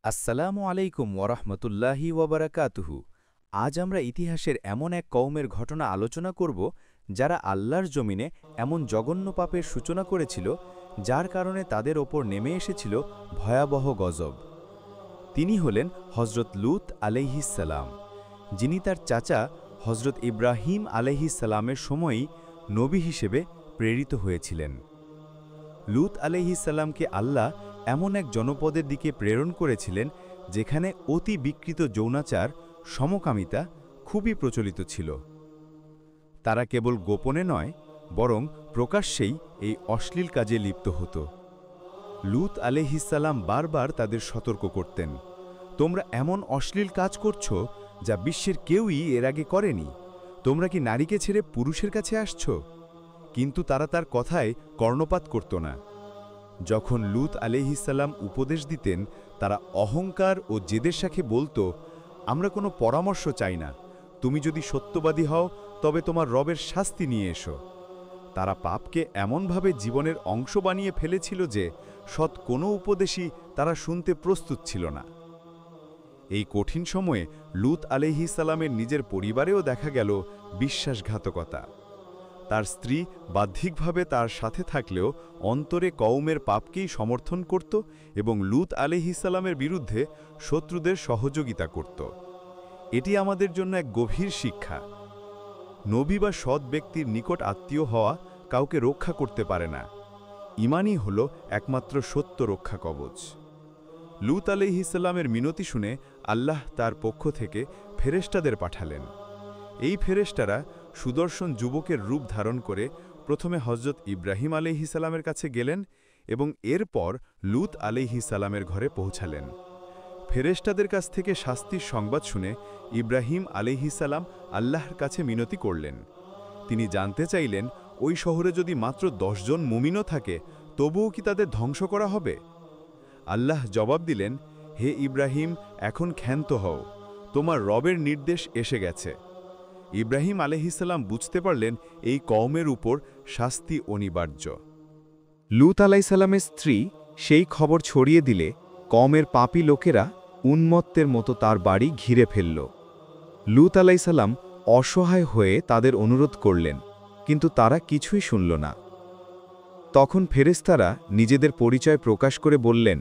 আসসালামু আলাইকুম ওরহমতুল্লাহি ওবরাকাতুহু। আজ আমরা ইতিহাসের এমন এক কওমের ঘটনা আলোচনা করব যারা আল্লাহর জমিনে এমন জঘন্য পাপের সূচনা করেছিল যার কারণে তাদের ওপর নেমে এসেছিল ভয়াবহ গজব। তিনি হলেন হজরত লূত আলাইহিসসালাম, যিনি তার চাচা হজরত ইব্রাহিম আলাইহিসসালামের সময়ই নবী হিসেবে প্রেরিত হয়েছিলেন। লূত আলাইহিসসালামকে আল্লাহ এমন এক জনপদের দিকে প্রেরণ করেছিলেন যেখানে অতি বিকৃত যৌনাচার, সমকামিতা খুবই প্রচলিত ছিল। তারা কেবল গোপনে নয়, বরং প্রকাশ্যেই এই অশ্লীল কাজে লিপ্ত হতো। লূত আলাইহিসসালাম বারবার তাদের সতর্ক করতেন, তোমরা এমন অশ্লীল কাজ করছো যা বিশ্বের কেউই এর আগে করেনি। তোমরা কি নারীকে ছেড়ে পুরুষের কাছে আসছো? কিন্তু তারা তার কথায় কর্ণপাত করত না। যখন লূত আলাইহিসসালাম উপদেশ দিতেন, তারা অহংকার ও জেদের সাথে বলতো, আমরা কোনো পরামর্শ চাই না, তুমি যদি সত্যবাদী হও তবে তোমার রবের শাস্তি নিয়ে এসো। তারা পাপকে এমনভাবে জীবনের অংশ বানিয়ে ফেলেছিল যে সৎ কোনো উপদেশই তারা শুনতে প্রস্তুত ছিল না। এই কঠিন সময়ে লূত আলাইহিসসালামের নিজের পরিবারেও দেখা গেল বিশ্বাসঘাতকতা। তার স্ত্রী বাহ্যিকভাবে তার সাথে থাকলেও অন্তরে কওমের পাপকেই সমর্থন করত এবং লূত আলাইহিসসালামের বিরুদ্ধে শত্রুদের সহযোগিতা করত। এটি আমাদের জন্য এক গভীর শিক্ষা। নবী বা সৎ ব্যক্তির নিকট আত্মীয় হওয়া কাউকে রক্ষা করতে পারে না। ঈমানই হল একমাত্র সত্য রক্ষা কবচ। লূত আলাইহিসসালামের মিনতি শুনে আল্লাহ তার পক্ষ থেকে ফেরেশতাদের পাঠালেন। এই ফেরেশতারা সুদর্শন যুবকের রূপ ধারণ করে প্রথমে হজরত ইব্রাহিম আলাইহিসসালামের কাছে গেলেন এবং এরপর লূত আলাইহিসসালামের ঘরে পৌঁছালেন। ফেরেশতাদের কাছ থেকে শাস্তির সংবাদ শুনে ইব্রাহিম আলাইহিসসালাম আল্লাহর কাছে মিনতি করলেন। তিনি জানতে চাইলেন, ওই শহরে যদি মাত্র 10 জন মুমিনও থাকে তবুও কি তাদের ধ্বংস করা হবে? আল্লাহ জবাব দিলেন, হে ইব্রাহিম, এখন ক্ষান্ত হও, তোমার রবের নির্দেশ এসে গেছে। ইব্রাহিম আলাইহিসসালাম বুঝতে পারলেন এই কওমের উপর শাস্তি অনিবার্য। লূত আলাইহিসসালামের স্ত্রী সেই খবর ছড়িয়ে দিলে কওমের পাপী লোকেরা উন্মত্তের মতো তার বাড়ি ঘিরে ফেলল। লূত আলাইহিসসালাম অসহায় হয়ে তাদের অনুরোধ করলেন, কিন্তু তারা কিছুই শুনল না। তখন ফেরেশতারা নিজেদের পরিচয় প্রকাশ করে বললেন,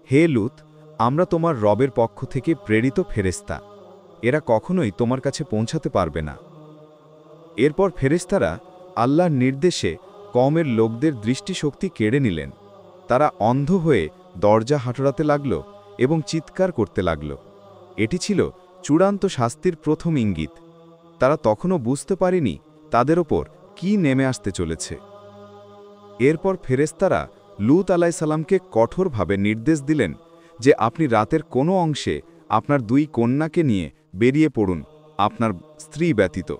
হে লূত, আমরা তোমার রবের পক্ষ থেকে প্রেরিত ফেরেশতা, এরা কখনোই তোমার কাছে পৌঁছাতে পারবে না। এরপর ফেরেশতারা আল্লাহর নির্দেশে কওমের লোকদের দৃষ্টিশক্তি কেড়ে নিলেন। তারা অন্ধ হয়ে দরজা হাঁটড়াতে লাগল এবং চিৎকার করতে লাগল। এটি ছিল চূড়ান্ত শাস্তির প্রথম ইঙ্গিত। তারা তখনও বুঝতে পারেনি তাদের ওপর কি নেমে আসতে চলেছে। এরপর ফেরেশতারা লূত আলাইহিসসালামকে কঠোরভাবে নির্দেশ দিলেন যে আপনি রাতের কোনো অংশে আপনার 2 কন্যাকে নিয়ে বেরিয়ে পড়ুন, আপনার স্ত্রী ব্যতীত,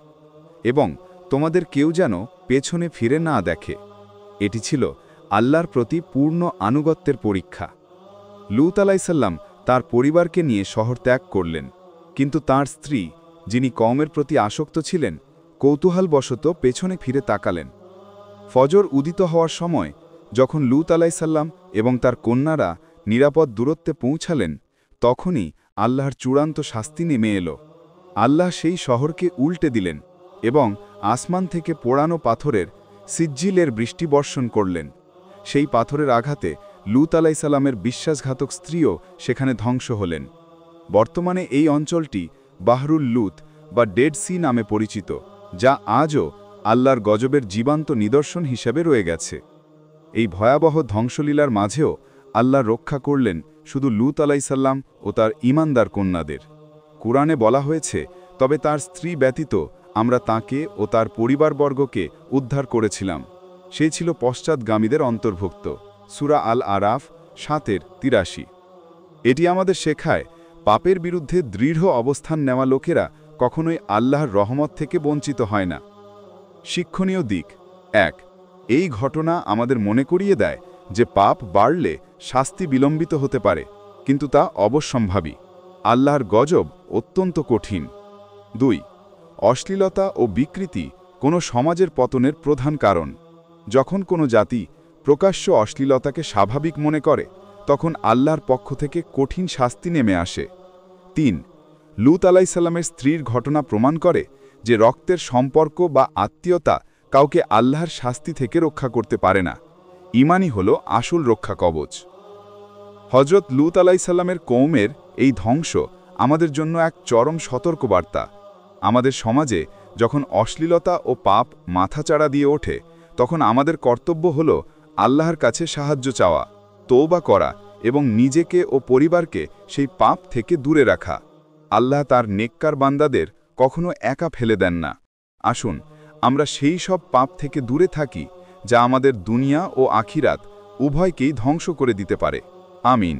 এবং তোমাদের কেউ যেন পেছনে ফিরে না দেখে। এটি ছিল আল্লাহর প্রতি পূর্ণ আনুগত্যের পরীক্ষা। লূত আলাইহিসসালাম তার পরিবারকে নিয়ে শহর ত্যাগ করলেন, কিন্তু তার স্ত্রী, যিনি কওমের প্রতি আসক্ত ছিলেন, কৌতূহলবশত পেছনে ফিরে তাকালেন। ফজর উদিত হওয়ার সময় যখন লূত আলাইহিসসালাম এবং তার কন্যারা নিরাপদ দূরত্বে পৌঁছালেন, তখনই আল্লাহর চূড়ান্ত শাস্তি নেমে এলো। আল্লাহ সেই শহরকে উল্টে দিলেন এবং আসমান থেকে পোড়ানো পাথরের সিজ্জিলের বৃষ্টি বর্ষণ করলেন। সেই পাথরের আঘাতে লূত আলাইহিসসালামের বিশ্বাসঘাতক স্ত্রীও সেখানে ধ্বংস হলেন। বর্তমানে এই অঞ্চলটি বাহরুল লূত বা ডেড সি নামে পরিচিত, যা আজও আল্লাহর গজবের জীবন্ত নিদর্শন হিসেবে রয়ে গেছে। এই ভয়াবহ ধ্বংসলীলার মাঝেও আল্লাহ রক্ষা করলেন শুধু লূত আলাইহিসসালাম ও তার ঈমানদার কন্যাদের। কুরআনে বলা হয়েছে, তবে তার স্ত্রী ব্যতীত আমরা তাকে ও তার পরিবারবর্গকে উদ্ধার করেছিলাম। সে ছিল পশ্চাৎগামীদের অন্তর্ভুক্ত। সূরা আল আরাফ 7:83। এটি আমাদের শেখায়, পাপের বিরুদ্ধে দৃঢ় অবস্থান নেওয়া লোকেরা কখনোই আল্লাহর রহমত থেকে বঞ্চিত হয় না। শিক্ষণীয় দিক 1। এই ঘটনা আমাদের মনে করিয়ে দেয় যে পাপ বাড়লে শাস্তি বিলম্বিত হতে পারে, কিন্তু তা অবশ্যম্ভাবী। আল্লাহর গজব অত্যন্ত কঠিন। 2। অশ্লীলতা ও বিকৃতি কোনো সমাজের পতনের প্রধান কারণ। যখন কোনো জাতি প্রকাশ্য অশ্লীলতাকে স্বাভাবিক মনে করে, তখন আল্লাহর পক্ষ থেকে কঠিন শাস্তি নেমে আসে। ৩. লূত আলাইসাল্লামের স্ত্রীর ঘটনা প্রমাণ করে যে রক্তের সম্পর্ক বা আত্মীয়তা কাউকে আল্লাহর শাস্তি থেকে রক্ষা করতে পারে না। ঈমানই হল আসল রক্ষা কবচ। হজরত লূত আলাইসাল্লামের কওমের এই ধ্বংস আমাদের জন্য এক চরম সতর্কবার্তা। আমাদের সমাজে যখন অশ্লীলতা ও পাপ মাথাচাড়া দিয়ে ওঠে, তখন আমাদের কর্তব্য হল আল্লাহর কাছে সাহায্য চাওয়া, তওবা করা এবং নিজেকে ও পরিবারকে সেই পাপ থেকে দূরে রাখা। আল্লাহ তার নেককার বান্দাদের কখনো একা ফেলে দেন না। আসুন আমরা সেই সব পাপ থেকে দূরে থাকি যা আমাদের দুনিয়া ও আখিরাত উভয়কেই ধ্বংস করে দিতে পারে। আমিন।